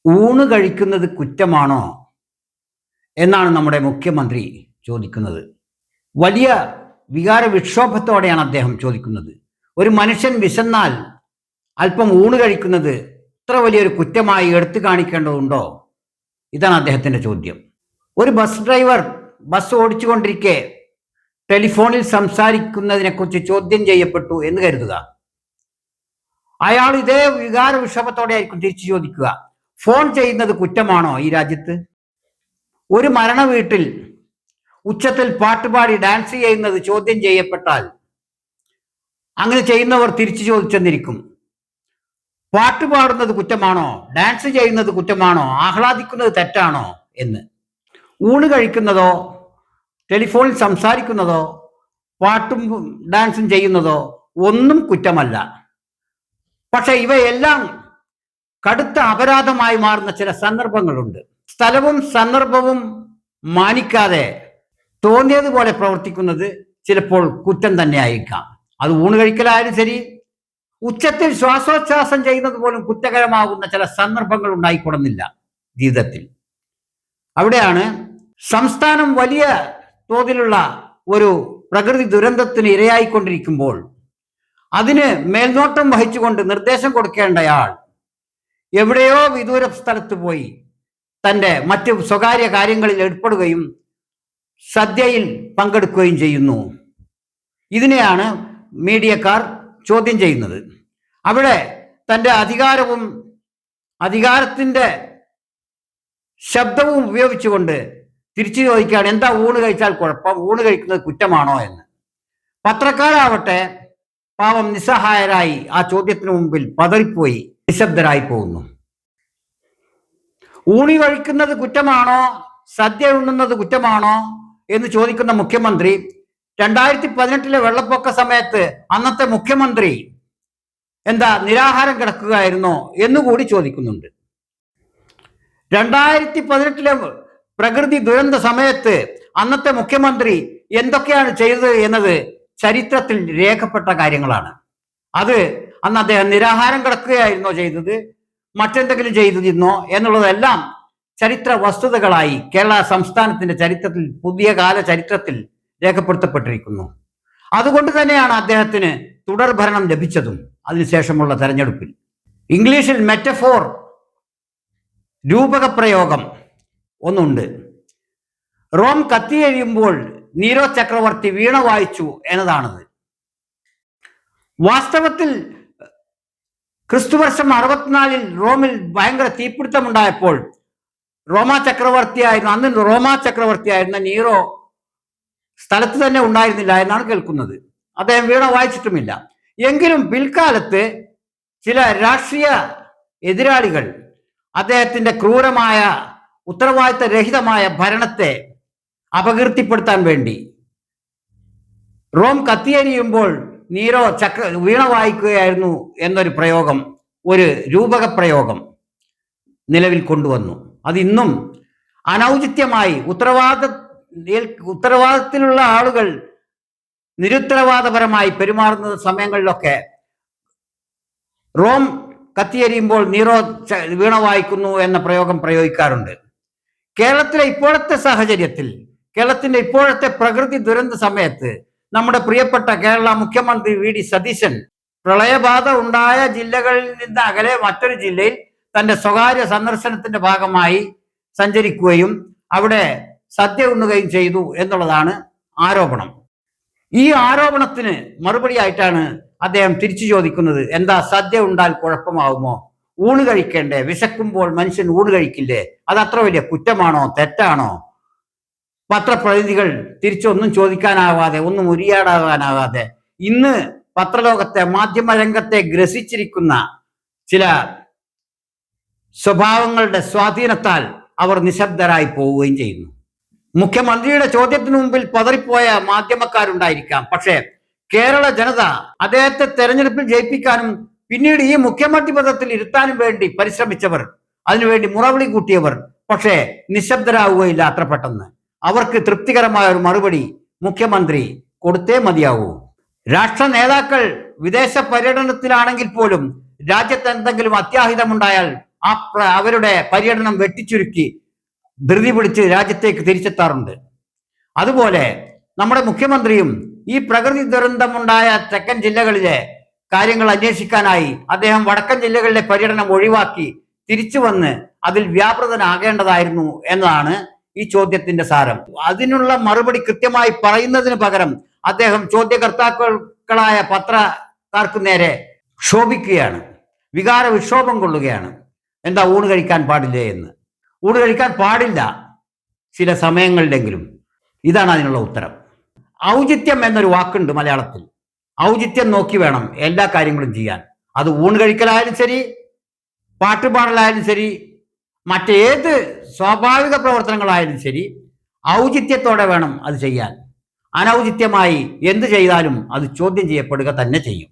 ഊണ് കഴിക്കുന്നത് കുറ്റമാണോ എന്നാണ് നമ്മുടെ മുഖ്യമന്ത്രി ചോദിക്കുന്നത്. വലിയ വികാര വിക്ഷോഭത്തോടെയാണ് അദ്ദേഹം ചോദിക്കുന്നത്. ഒരു മനുഷ്യൻ വിശന്നാൽ അല്പം ഊണ് കഴിക്കുന്നത് ഇത്ര വലിയൊരു കുറ്റമായി എടുത്തു കാണിക്കേണ്ടതുണ്ടോ? ഇതാണ് അദ്ദേഹത്തിൻ്റെ ചോദ്യം. ഒരു ബസ് ഡ്രൈവർ ബസ് ഓടിച്ചുകൊണ്ടിരിക്കെ ടെലിഫോണിൽ സംസാരിക്കുന്നതിനെക്കുറിച്ച് ചോദ്യം ചെയ്യപ്പെട്ടു എന്ന് കരുതുക. അയാൾ ഇതേ വികാര വിക്ഷോഭത്തോടെ ആയിരിക്കും തിരിച്ചു ചോദിക്കുക, ഫോൺ ചെയ്യുന്നത് കുറ്റമാണോ ഈ രാജ്യത്ത്? ഒരു മരണ വീട്ടിൽ ഉച്ചത്തിൽ പാട്ടുപാടി ഡാൻസ് ചെയ്യുന്നത് ചോദ്യം ചെയ്യപ്പെട്ടാൽ അങ്ങനെ ചെയ്യുന്നവർ തിരിച്ചു ചോദിച്ചെന്നിരിക്കും, പാട്ട് പാടുന്നത് കുറ്റമാണോ, ഡാൻസ് ചെയ്യുന്നത് കുറ്റമാണോ, ആഹ്ലാദിക്കുന്നത് തെറ്റാണോ എന്ന്. ഊണ് കഴിക്കുന്നതോ ടെലിഫോണിൽ സംസാരിക്കുന്നതോ പാട്ടും ഡാൻസും ചെയ്യുന്നതോ ഒന്നും കുറ്റമല്ല. പക്ഷെ ഇവയെല്ലാം കടുത്ത അപരാധമായി മാറുന്ന ചില സന്ദർഭങ്ങളുണ്ട്. സ്ഥലവും സന്ദർഭവും മാനിക്കാതെ തോന്നിയതുപോലെ പ്രവർത്തിക്കുന്നത് ചിലപ്പോൾ കുറ്റം തന്നെ ആയിരിക്കാം. അത് ഊണ് കഴിക്കലായാലും ശരി, ഉച്ചത്തിൽ ശ്വാസോച്ഛ്വാസം ചെയ്യുന്നത് പോലും കുറ്റകരമാകുന്ന ചില സന്ദർഭങ്ങൾ ഉണ്ടായിക്കൊള്ളുന്നില്ല ജീവിതത്തിൽ. അവിടെയാണ് സംസ്ഥാനം വലിയ തോതിലുള്ള ഒരു പ്രകൃതി ദുരന്തത്തിന് ഇരയായിക്കൊണ്ടിരിക്കുമ്പോൾ അതിന് മേൽനോട്ടം വഹിച്ചുകൊണ്ട് നിർദ്ദേശം കൊടുക്കേണ്ടയാൾ എവിടെയോ വിദൂര സ്ഥലത്ത് പോയി തൻ്റെ മറ്റ് സ്വകാര്യ കാര്യങ്ങളിൽ ഏർപ്പെടുകയും സദ്യയിൽ പങ്കെടുക്കുകയും ചെയ്യുന്നു. ഇതിനെയാണ് മീഡിയക്കാർ ചോദ്യം ചെയ്യുന്നത്. അവിടെ തൻ്റെ അധികാരവും അധികാരത്തിൻ്റെ ശബ്ദവും ഉപയോഗിച്ചുകൊണ്ട് തിരിച്ചു ചോദിക്കുകയാണ്, എന്താ ഊണ് കഴിച്ചാൽ കുഴപ്പം, ഊണ് കഴിക്കുന്നത് കുറ്റമാണോ എന്ന്. പത്രക്കാരാവട്ടെ പാവം നിസ്സഹായരായി ആ ചോദ്യത്തിന് മുമ്പിൽ പതറിപ്പോയി നിശബ്ദരായി പോകുന്നു. ഊണി കഴിക്കുന്നത് കുറ്റമാണോ, സദ്യ ഉണ്ണുന്നത് കുറ്റമാണോ എന്ന് ചോദിക്കുന്ന മുഖ്യമന്ത്രി 2018 വെള്ളപ്പൊക്ക സമയത്ത് അന്നത്തെ മുഖ്യമന്ത്രി എന്താ നിരാഹാരം കിടക്കുകയായിരുന്നോ എന്നുകൂടി ചോദിക്കുന്നുണ്ട്. 2018 പ്രകൃതി ദുരന്ത സമയത്ത് അന്നത്തെ മുഖ്യമന്ത്രി എന്തൊക്കെയാണ് ചെയ്തത് എന്നത് ചരിത്രത്തിൽ രേഖപ്പെട്ട കാര്യങ്ങളാണ്. അത് അന്ന് അദ്ദേഹം നിരാഹാരം കിടക്കുകയായിരുന്നോ ചെയ്തത്, മറ്റെന്തെങ്കിലും ചെയ്തിരുന്നോ എന്നുള്ളതെല്ലാം ചരിത്ര വസ്തുതകളായി കേരള സംസ്ഥാനത്തിന്റെ ചരിത്രത്തിൽ, പുതിയ കാല ചരിത്രത്തിൽ രേഖപ്പെടുത്തപ്പെട്ടിരിക്കുന്നു. അതുകൊണ്ട് തന്നെയാണ് അദ്ദേഹത്തിന് തുടർ ഭരണം ലഭിച്ചതും അതിനുശേഷമുള്ള തെരഞ്ഞെടുപ്പിൽ. ഇംഗ്ലീഷിൽ മെറ്റഫോർ രൂപകപ്രയോഗം ഒന്നുണ്ട്. റോം കത്തിയെരിയുമ്പോൾ നീരോ ചക്രവർത്തി വീണ വായിച്ചു എന്നതാണത്. വാസ്തവത്തിൽ ക്രിസ്തുവർഷം 64 റോമിൽ ഭയങ്കര തീപിടുത്തമുണ്ടായപ്പോൾ റോമാ ചക്രവർത്തിയായിരുന്ന നീറോ സ്ഥലത്ത് തന്നെ ഉണ്ടായിരുന്നില്ല എന്നാണ് കേൾക്കുന്നത്. അദ്ദേഹം വീണ വായിച്ചിട്ടുമില്ല. എങ്കിലും പിൽക്കാലത്ത് ചില രാഷ്ട്രീയ എതിരാളികൾ അദ്ദേഹത്തിന്റെ ക്രൂരമായ ഉത്തരവാദിത്തരഹിതമായ ഭരണത്തെ അപകീർത്തിപ്പെടുത്താൻ വേണ്ടി റോം കത്തിയെരിയുമ്പോൾ നീരോ വീണ വായിക്കുകയായിരുന്നു എന്നൊരു പ്രയോഗം, ഒരു രൂപക പ്രയോഗം നിലവിൽ കൊണ്ടുവന്നു. അതിന്നും അനൗചിത്യമായി ഉത്തരവാദത്തിലുള്ള ആളുകൾ നിരുത്തരവാദപരമായി പെരുമാറുന്ന സമയങ്ങളിലൊക്കെ റോം കത്തിയെരിയുമ്പോൾ നീറോ വീണ വായിക്കുന്നു എന്ന പ്രയോഗം പ്രയോഗിക്കാറുണ്ട്. കേരളത്തിലെ ഇപ്പോഴത്തെ സാഹചര്യത്തിൽ, കേരളത്തിന്റെ ഇപ്പോഴത്തെ പ്രകൃതി ദുരന്ത സമയത്ത് നമ്മുടെ പ്രിയപ്പെട്ട കേരള മുഖ്യമന്ത്രി വി ഡി സതീശൻ പ്രളയബാധ ഉണ്ടായ ജില്ലകളിൽ നിന്ന് അകലെ മറ്റൊരു ജില്ലയിൽ തന്റെ സ്വകാര്യ സന്ദർശനത്തിന്റെ ഭാഗമായി സഞ്ചരിക്കുകയും അവിടെ സദ്യ ഉണ്ണുകയും ചെയ്തു എന്നുള്ളതാണ് ആരോപണം. ഈ ആരോപണത്തിന് മറുപടിയായിട്ടാണ് അദ്ദേഹം തിരിച്ചു ചോദിക്കുന്നത്, എന്താ സദ്യ ഉണ്ടാൽ കുഴപ്പമാവുമോ, ഊണ് കഴിക്കേണ്ടേ, വിശക്കുമ്പോൾ മനുഷ്യൻ ഊണ് കഴിക്കില്ലേ, അത് അത്ര വലിയ കുറ്റമാണോ, തെറ്റാണോ? പത്രപ്രതിനിധികൾ തിരിച്ചൊന്നും ചോദിക്കാനാവാതെ, ഒന്നും ഉരിയാടാകാനാവാതെ ഇന്ന് പത്രലോകത്തെ, മാധ്യമരംഗത്തെ ഗ്രസിച്ചിരിക്കുന്ന ചില സ്വഭാവങ്ങളുടെ സ്വാധീനത്താൽ അവർ നിശബ്ദരായി പോവുകയും ചെയ്യുന്നു. മുഖ്യമന്ത്രിയുടെ ചോദ്യത്തിന് മുമ്പിൽ പതറിപ്പോയ മാധ്യമക്കാരുണ്ടായിരിക്കാം. പക്ഷേ കേരള ജനത അദ്ദേഹത്തെ തെരഞ്ഞെടുപ്പിൽ ജയിപ്പിക്കാനും പിന്നീട് ഈ മുഖ്യമന്ത്രി പദത്തിൽ ഇരുത്താനും വേണ്ടി പരിശ്രമിച്ചവർ, അതിനുവേണ്ടി മുറവിളി കൂട്ടിയവർ പക്ഷേ നിശബ്ദരാവുകയില്ല അത്ര പെട്ടെന്ന്. അവർക്ക് തൃപ്തികരമായ ഒരു മറുപടി മുഖ്യമന്ത്രി കൊടുത്തേ മതിയാവൂ. രാഷ്ട്ര നേതാക്കൾ വിദേശ പര്യടനത്തിലാണെങ്കിൽ പോലും രാജ്യത്ത് എന്തെങ്കിലും അത്യാഹിതമുണ്ടായാൽ അവരുടെ പര്യടനം വെട്ടിച്ചുരുക്കി ധൃതി പിടിച്ച് രാജ്യത്തേക്ക് തിരിച്ചെത്താറുണ്ട്. അതുപോലെ നമ്മുടെ മുഖ്യമന്ത്രിയും ഈ പ്രകൃതി ദുരന്തമുണ്ടായ തെക്കൻ ജില്ലകളിലെ കാര്യങ്ങൾ അന്വേഷിക്കാനായി അദ്ദേഹം വടക്കൻ ജില്ലകളിലെ പര്യടനം ഒഴിവാക്കി തിരിച്ചു വന്ന് അതിൽ വ്യാപൃതനാകേണ്ടതായിരുന്നു എന്നതാണ് ഈ ചോദ്യത്തിന്റെ സാരം. അതിനുള്ള മറുപടി കൃത്യമായി പറയുന്നതിന് പകരം അദ്ദേഹം ചോദ്യകർത്താക്കളായ പത്രക്കാർക്ക് നേരെ ക്ഷോഭിക്കുകയാണ്, വികാര വിക്ഷോഭം കൊള്ളുകയാണ്. എന്താ ഊണ് കഴിക്കാൻ പാടില്ലേ എന്ന്? ഊണ് കഴിക്കാൻ പാടില്ല ചില സമയങ്ങളിലെങ്കിലും. ഇതാണ് അതിനുള്ള ഉത്തരം. ഔചിത്യം എന്നൊരു വാക്കുണ്ട് മലയാളത്തിൽ. ഔചിത്യം നോക്കി വേണം എല്ലാ കാര്യങ്ങളും ചെയ്യാൻ. അത് ഊണ് കഴിക്കലായാലും ശരി, പാട്ടുപാടലായാലും ശരി, മറ്റേത് സ്വാഭാവിക പ്രവർത്തനങ്ങളായാലും ശരി, ഔചിത്യത്തോടെ വേണം അത് ചെയ്യാൻ. അനൗചിത്യമായി എന്ത് ചെയ്താലും അത് ചോദ്യം ചെയ്യപ്പെടുക തന്നെ ചെയ്യും.